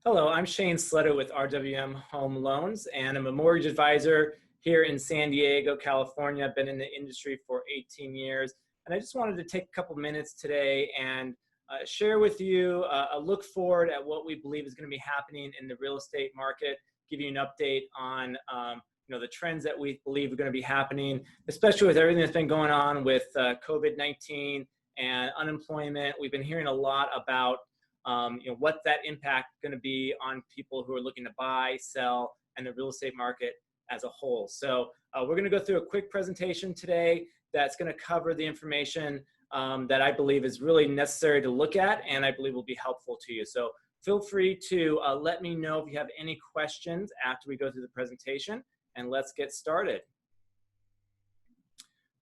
Hello, I'm Shane Sleto with RWM Home Loans, and I'm a mortgage advisor here in San Diego, California. I've been in the industry for 18 years, and I just wanted to take a couple minutes today and share with you a look forward at what we believe is going to be happening in the real estate market, give you an update on the trends that we believe are going to be happening, especially with everything that's been going on with COVID-19 and unemployment. We've been hearing a lot about what that impact going to be on people who are looking to buy, sell, and the real estate market as a whole. So we're going to go through a quick presentation today that's going to cover the information that I believe is really necessary to look at and I believe will be helpful to you. So feel free to let me know if you have any questions after we go through the presentation, and let's get started.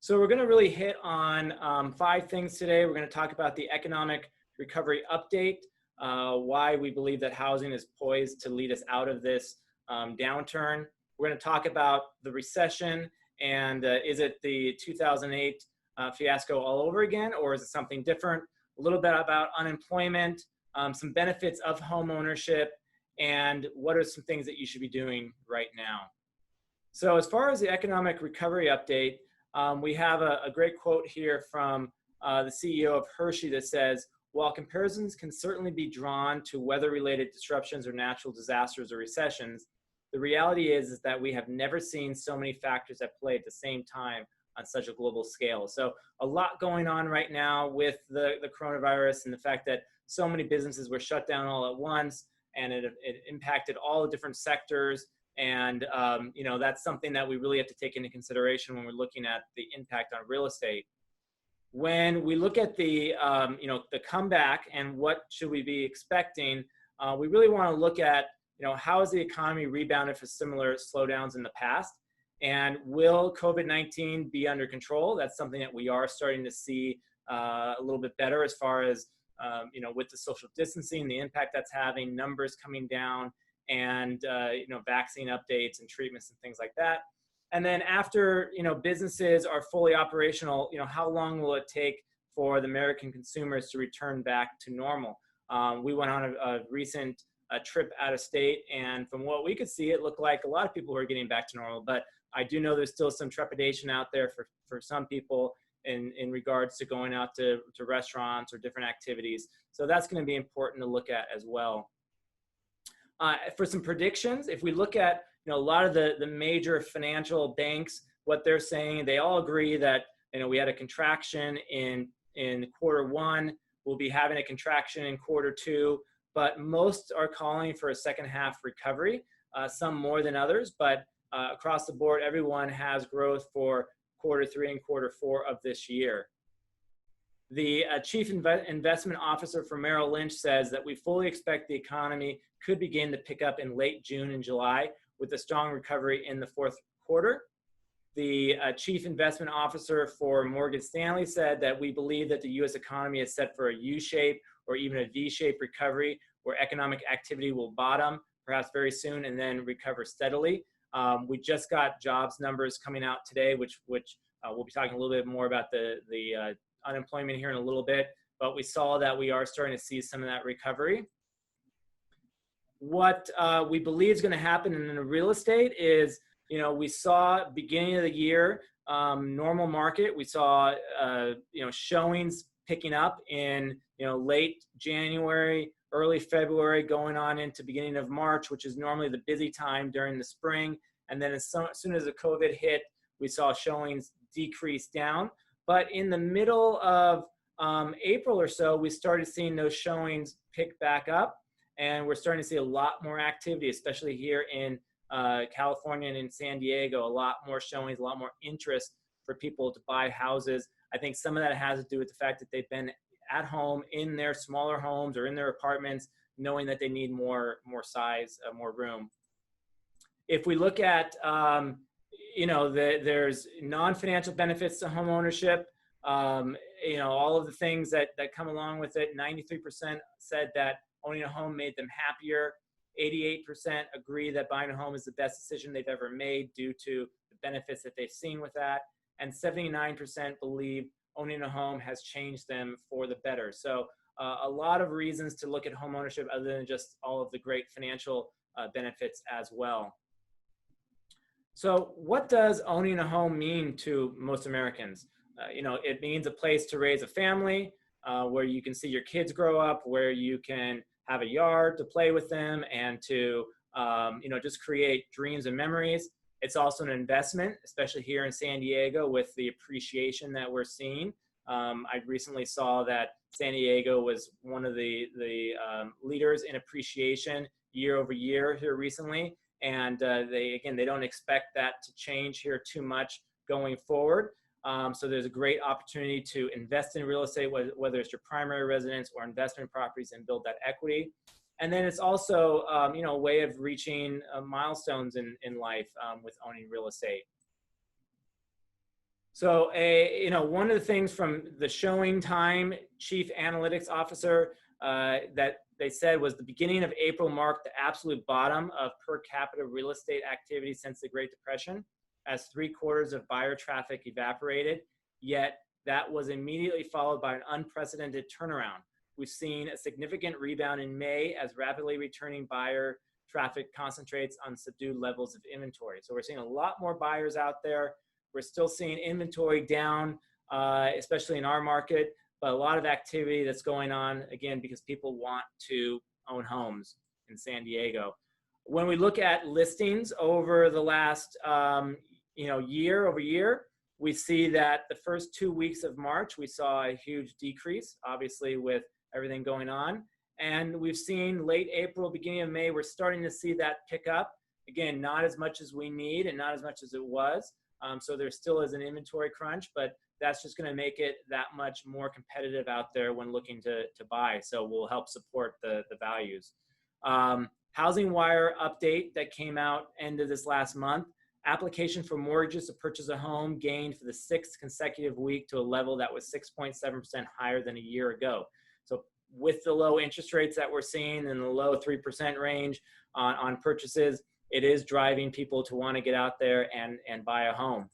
So we're going to really hit on 5 things today. We're going to talk about the economic recovery update, why we believe that housing is poised to lead us out of this downturn. We're going to talk about the recession and is it the 2008 fiasco all over again, or is it something different? A little bit about unemployment, some benefits of home ownership, and what are some things that you should be doing right now. So as far as the economic recovery update, we have a great quote here from the CEO of Hershey that says, "While comparisons can certainly be drawn to weather-related disruptions or natural disasters or recessions, the reality is that we have never seen so many factors at play at the same time on such a global scale." So a lot going on right now with the coronavirus and the fact that so many businesses were shut down all at once, and it impacted all the different sectors. And that's something that we really have to take into consideration when we're looking at the impact on real estate. When we look at the comeback and what should we be expecting, we really want to look at how has the economy rebounded for similar slowdowns in the past, and will COVID-19 be under control? That's something that we are starting to see a little bit better as far as with the social distancing, the impact that's having, numbers coming down, and vaccine updates and treatments and things like that. And then after businesses are fully operational, how long will it take for the American consumers to return back to normal? We went on a recent trip out of state, and from what we could see, it looked like a lot of people were getting back to normal. But I do know there's still some trepidation out there for some people in regards to going out to restaurants or different activities. So that's going to be important to look at as well. For some predictions, if we look at a lot of the major financial banks, what they're saying, they all agree that we had a contraction in Q1. We'll be having a contraction in Q2, but most are calling for a second half recovery, some more than others, but across the board, everyone has growth for Q3 and Q4 of this year. The chief investment officer for Merrill Lynch says that we fully expect the economy could begin to pick up in late June and July with a strong recovery in the Q4. The chief investment officer for Morgan Stanley said that we believe that the U.S. economy is set for a U-shape or even a V-shaped recovery, where economic activity will bottom perhaps very soon and then recover steadily. We just got jobs numbers coming out today, which we'll be talking a little bit more about the unemployment here in a little bit, but we saw that we are starting to see some of that recovery. What we believe is going to happen in the real estate is, we saw beginning of the year, normal market. We saw, showings picking up in, late January, early February, going on into beginning of March, which is normally the busy time during the spring. And then as soon as the COVID hit, we saw showings decrease down. But in the middle of April or so, we started seeing those showings pick back up, and we're starting to see a lot more activity, especially here in California and in San Diego. A lot more showings, a lot more interest for people to buy houses. I think some of that has to do with the fact that they've been at home in their smaller homes or in their apartments, knowing that they need more size, more room. If we look at there's non-financial benefits to home ownership. All of the things that come along with it. 93% said that owning a home made them happier. 88% agree that buying a home is the best decision they've ever made due to the benefits that they've seen with that. And 79% believe owning a home has changed them for the better. So a lot of reasons to look at homeownership other than just all of the great financial benefits as well. So what does owning a home mean to most Americans? It means a place to raise a family, where you can see your kids grow up, where you can have a yard to play with them and to, just create dreams and memories. It's also an investment, especially here in San Diego with the appreciation that we're seeing. I recently saw that San Diego was one of the leaders in appreciation year over year here recently. And they don't expect that to change here too much going forward. So there's a great opportunity to invest in real estate, whether it's your primary residence or investment properties, and build that equity. And then it's also, a way of reaching milestones in life with owning real estate. So, one of the things from the Showing Time chief analytics officer that they said was the beginning of April marked the absolute bottom of per capita real estate activity since the Great Depression, as 3/4 of buyer traffic evaporated. Yet that was immediately followed by an unprecedented turnaround. We've seen a significant rebound in May as rapidly returning buyer traffic concentrates on subdued levels of inventory. So we're seeing a lot more buyers out there. We're still seeing inventory down, especially in our market, but a lot of activity that's going on, again, because people want to own homes in San Diego. When we look at listings over the last, year over year, we see that the first 2 weeks of March, we saw a huge decrease, obviously with everything going on. And we've seen late April, beginning of May, we're starting to see that pick up. Again, not as much as we need and not as much as it was. So there still is an inventory crunch, but that's just going to make it that much more competitive out there when looking to buy. So we'll help support the values. Housing Wire update that came out end of this last month. Application for mortgages to purchase a home gained for the 6th consecutive week to a level that was 6.7% higher than a year ago. So with the low interest rates that we're seeing in the low 3% range on purchases, it is driving people to want to get out there and buy a home.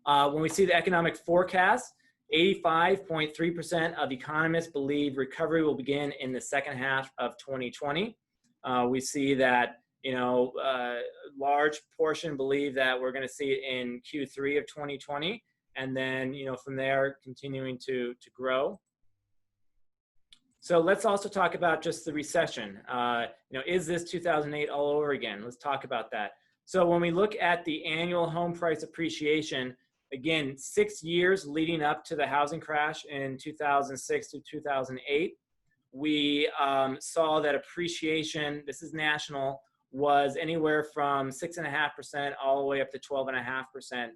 When we see the economic forecast, 85.3% of economists believe recovery will begin in the second half of 2020. We see that, large portion believe that we're going to see it in Q3 of 2020, and then, from there continuing to grow. So let's also talk about just the recession. Is this 2008 all over again? Let's talk about that. So when we look at the annual home price appreciation, again, 6 years leading up to the housing crash in 2006 to 2008, we saw that appreciation, this is national, was anywhere from 6.5% all the way up to 12.5%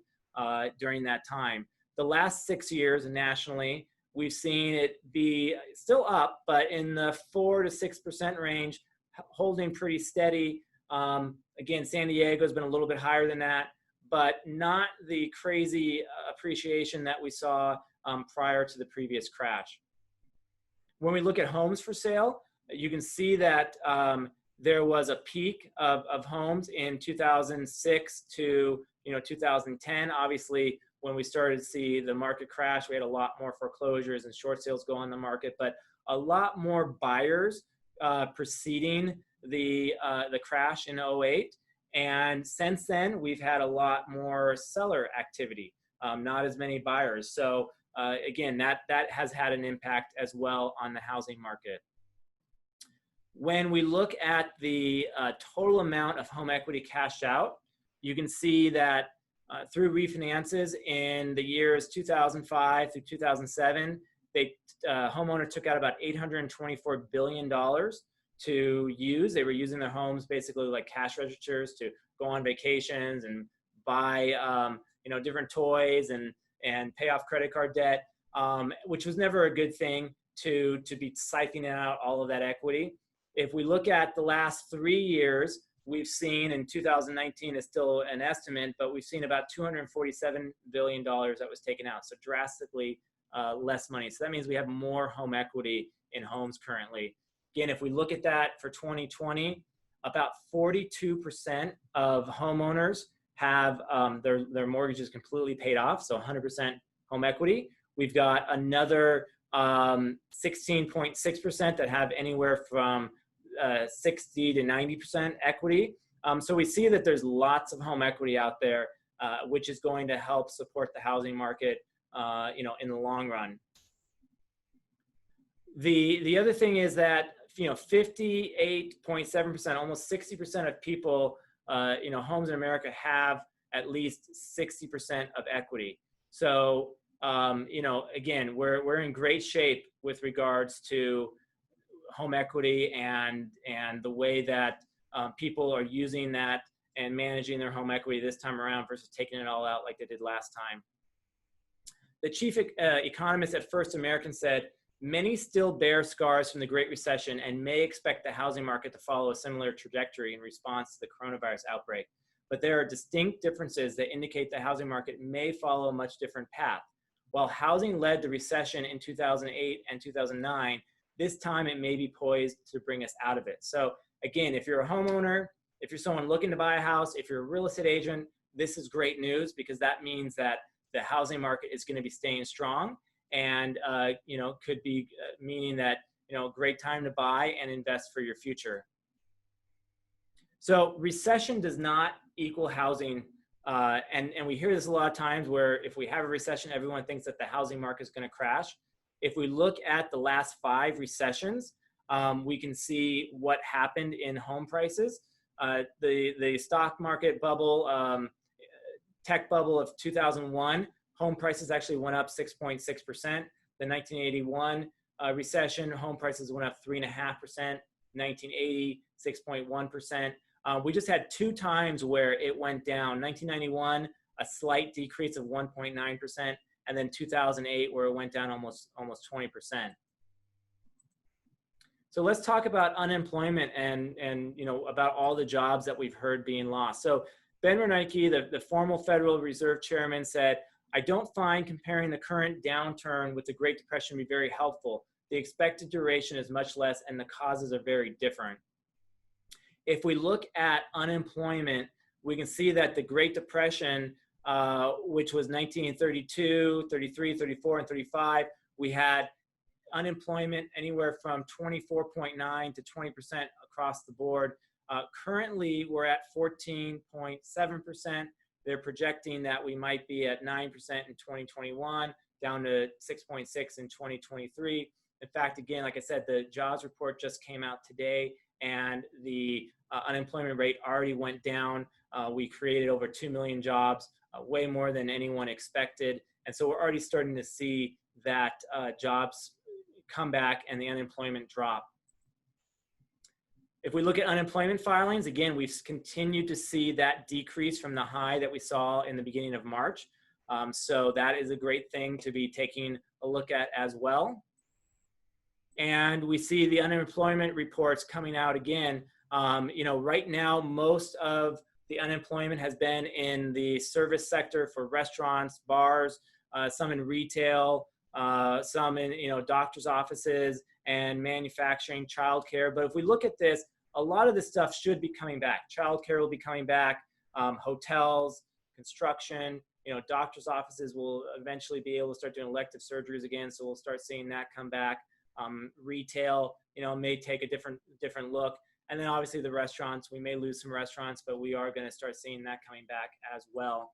during that time. The last 6 years nationally, we've seen it be still up, but in the 4 to 6% range, holding pretty steady. Again, San Diego has been a little bit higher than that, but not the crazy appreciation that we saw prior to the previous crash. When we look at homes for sale, you can see that there was a peak of homes in 2006 to 2010. Obviously, when we started to see the market crash, we had a lot more foreclosures and short sales go on the market, but a lot more buyers preceding the crash in 2008. And since then, we've had a lot more seller activity, not as many buyers. So again, that has had an impact as well on the housing market. When we look at the total amount of home equity cashed out, you can see that through refinances in the years 2005 through 2007, homeowner took out about $824 billion to use. They were using their homes basically like cash registers to go on vacations and buy different toys and pay off credit card debt, which was never a good thing to be siphoning out all of that equity. If we look at the last 3 years, we've seen, in 2019 is still an estimate, but we've seen about $247 billion that was taken out. So drastically less money. So that means we have more home equity in homes currently. Again, if we look at that for 2020, about 42% of homeowners have their mortgages completely paid off, so 100% home equity. We've got another 16.6% that have anywhere from 60 to 90% equity. So we see that there's lots of home equity out there, which is going to help support the housing market, in the long run. The other thing is that 58.7%, almost 60% of people, homes in America have at least 60% of equity. So again, we're in great shape with regards to home equity and the way that people are using that and managing their home equity this time around versus taking it all out like they did last time. The chief economist at First American said, many still bear scars from the Great Recession and may expect the housing market to follow a similar trajectory in response to the coronavirus outbreak. But there are distinct differences that indicate the housing market may follow a much different path. While housing led the recession in 2008 and 2009, this time it may be poised to bring us out of it. So again, if you're a homeowner, if you're someone looking to buy a house, if you're a real estate agent, this is great news because that means that the housing market is going to be staying strong and could be meaning that great time to buy and invest for your future. So recession does not equal housing, and we hear this a lot of times where if we have a recession, everyone thinks that the housing market is going to crash. If we look at the last 5 recessions, we can see what happened in home prices. The stock market bubble, tech bubble of 2001, home prices actually went up 6.6%. The 1981 recession, home prices went up 3.5%. 1980, 6.1%. We just had 2 times where it went down. 1991, a slight decrease of 1.9%, and then 2008 where it went down almost 20%. So let's talk about unemployment and about all the jobs that we've heard being lost. So Ben Bernanke, the former Federal Reserve Chairman, said, I don't find comparing the current downturn with the Great Depression to be very helpful. The expected duration is much less and the causes are very different. If we look at unemployment, we can see that the Great Depression, which was 1932, 33, 34, and 35, we had unemployment anywhere from 24.9 to 20% across the board. Currently, we're at 14.7%. They're projecting that we might be at 9% in 2021, down to 6.6 in 2023. In fact, again, like I said, the jobs report just came out today, and the unemployment rate already went down. We created over 2 million jobs, way more than anyone expected. And so we're already starting to see that jobs come back and the unemployment drop. If we look at unemployment filings, again, we've continued to see that decrease from the high that we saw in the beginning of March. So that is a great thing to be taking a look at as well. And we see the unemployment reports coming out again. Right now, most of the unemployment has been in the service sector for restaurants, bars, some in retail, some in doctor's offices and manufacturing, childcare. But if we look at this, a lot of this stuff should be coming back. Childcare will be coming back. Hotels, construction, doctor's offices will eventually be able to start doing elective surgeries again. So we'll start seeing that come back. Retail, may take a different look. And then obviously the restaurants, we may lose some restaurants, but we are going to start seeing that coming back as well.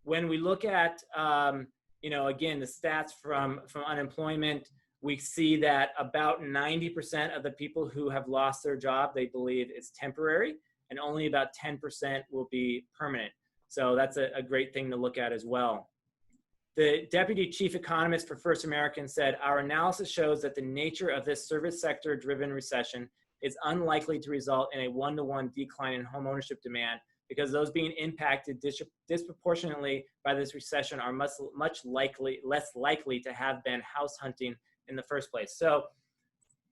When we look at, again, the stats from unemployment, we see that about 90% of the people who have lost their job, they believe it's temporary, and only about 10% will be permanent. So that's a great thing to look at as well. The deputy chief economist for First American said, our analysis shows that the nature of this service sector driven recession is unlikely to result in a one-to-one decline in home ownership demand because those being impacted disproportionately by this recession are much less likely to have been house hunting in the first place. So,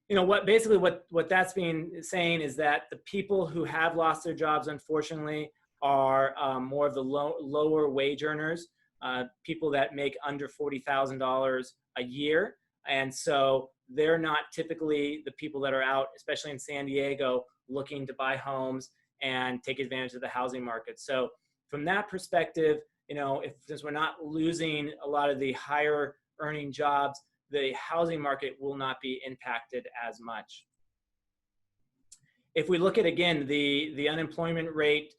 what that's saying is that the people who have lost their jobs, unfortunately, are more of the lower wage earners, people that make under $40,000 a year. And so they're not typically the people that are out, especially in San Diego, looking to buy homes and take advantage of the housing market. So from that perspective, since we're not losing a lot of the higher earning jobs, the housing market will not be impacted as much. If we look at, again, the unemployment rate,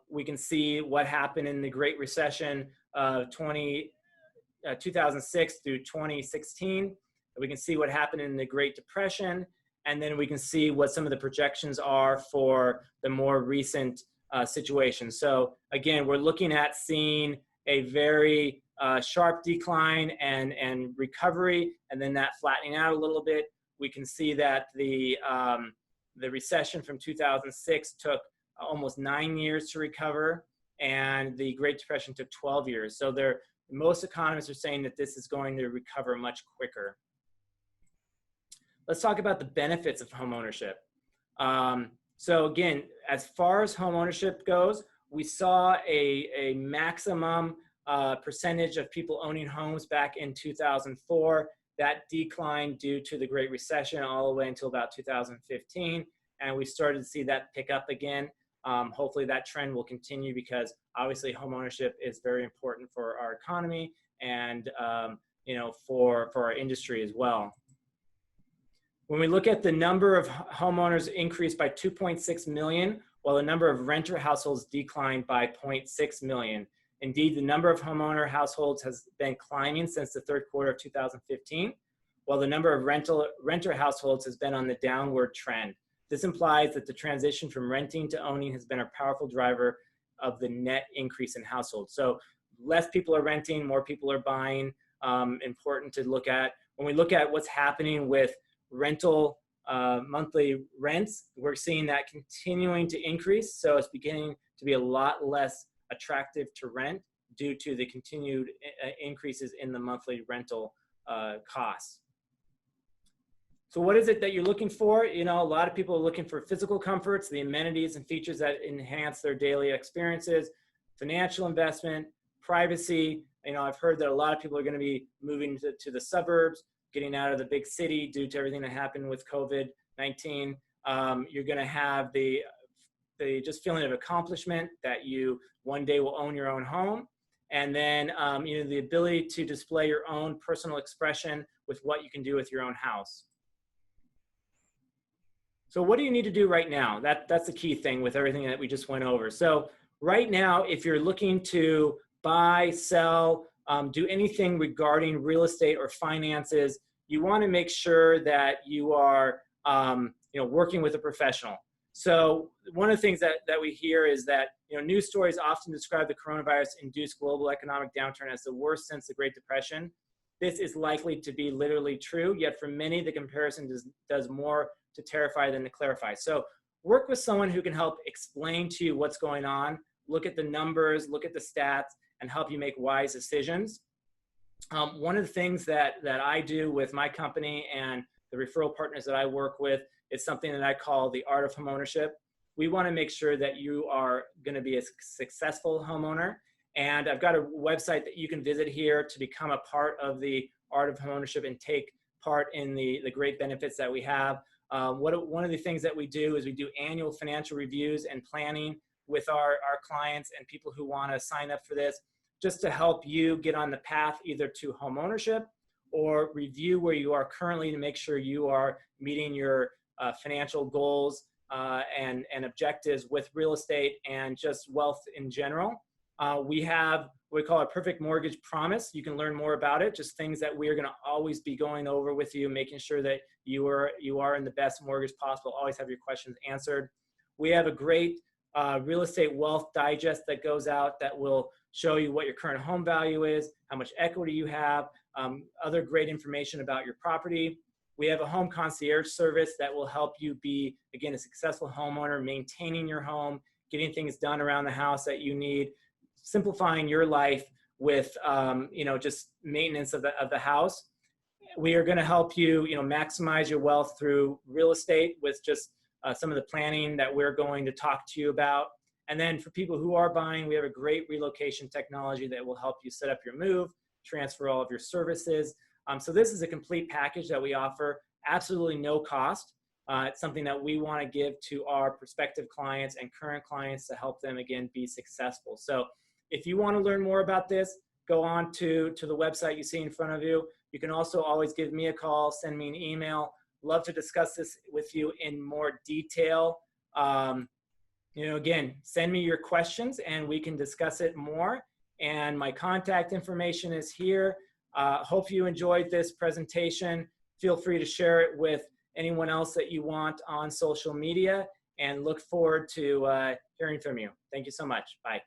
we can see what happened in the Great Recession of 2006 through 2016. We can see what happened in the Great Depression, and then we can see what some of the projections are for the more recent situation. So again, we're looking at seeing a very sharp decline and recovery, and then that flattening out a little bit. We can see that the recession from 2006 took almost 9 years to recover, and the Great Depression took 12 years. So most economists are saying that this is going to recover much quicker. Let's talk about the benefits of homeownership. So again, as far as homeownership goes, we saw a maximum percentage of people owning homes back in 2004. That declined due to the Great Recession all the way until about 2015. And we started to see that pick up again. Hopefully that trend will continue, because obviously homeownership is very important for our economy and for our industry as well. When we look at the number of homeowners increased by 2.6 million, while the number of renter households declined by 0.6 million. Indeed, the number of homeowner households has been climbing since the third quarter of 2015, while the number of renter households has been on the downward trend. This implies that the transition from renting to owning has been a powerful driver of the net increase in households. So less people are renting, more people are buying. Important to look at. When we look at what's happening with rental monthly rents, we're seeing that continuing to increase. So it's beginning to be a lot less attractive to rent due to the continued increases in the monthly rental costs. So what is it that you're looking for? A lot of people are looking for physical comforts, the amenities and features that enhance their daily experiences, financial investment, privacy. I've heard that a lot of people are going to be moving to the suburbs, getting out of the big city due to everything that happened with COVID-19. You're going to have the just feeling of accomplishment that you one day will own your own home. And then, the ability to display your own personal expression with what you can do with your own house. So what do you need to do right now? That's the key thing with everything that we just went over. So right now, if you're looking to buy, sell, do anything regarding real estate or finances, you want to make sure that you are working with a professional. So one of the things that we hear is that news stories often describe the coronavirus-induced global economic downturn as the worst since the Great Depression. This is likely to be literally true, yet for many, the comparison does more to terrify than to clarify. So work with someone who can help explain to you what's going on, look at the numbers, look at the stats, and help you make wise decisions. One of the things that I do with my company and the referral partners that I work with is something that I call the art of homeownership. We want to make sure that you are going to be a successful homeowner. And I've got a website that you can visit here to become a part of the art of homeownership and take part in the great benefits that we have. One of the things that we do is we do annual financial reviews and planning with our clients and people who want to sign up for this, just to help you get on the path either to homeownership or review where you are currently to make sure you are meeting your financial goals and objectives with real estate and just wealth in general. We have what we call a perfect mortgage promise. You can learn more about it, just things that we are going to always be going over with you, making sure that you are in the best mortgage possible, always have your questions answered. We have a great real estate wealth digest that goes out that will show you what your current home value is, how much equity you have, other great information about your property. We have a home concierge service that will help you be, again, a successful homeowner, maintaining your home, getting things done around the house that you need, simplifying your life with, just maintenance of the house. We are going to help you, maximize your wealth through real estate with just some of the planning that we're going to talk to you about. And then for people who are buying, we have a great relocation technology that will help you set up your move, transfer all of your services. So this is a complete package that we offer, absolutely no cost. It's something that we want to give to our prospective clients and current clients to help them, again, be successful. So if you want to learn more about this, go on to the website you see in front of you. You can also always give me a call, send me an email. Love to discuss this with you in more detail. Again, send me your questions and we can discuss it more. And my contact information is here. Hope you enjoyed this presentation. Feel free to share it with anyone else that you want on social media, and look forward to hearing from you. Thank you so much. Bye.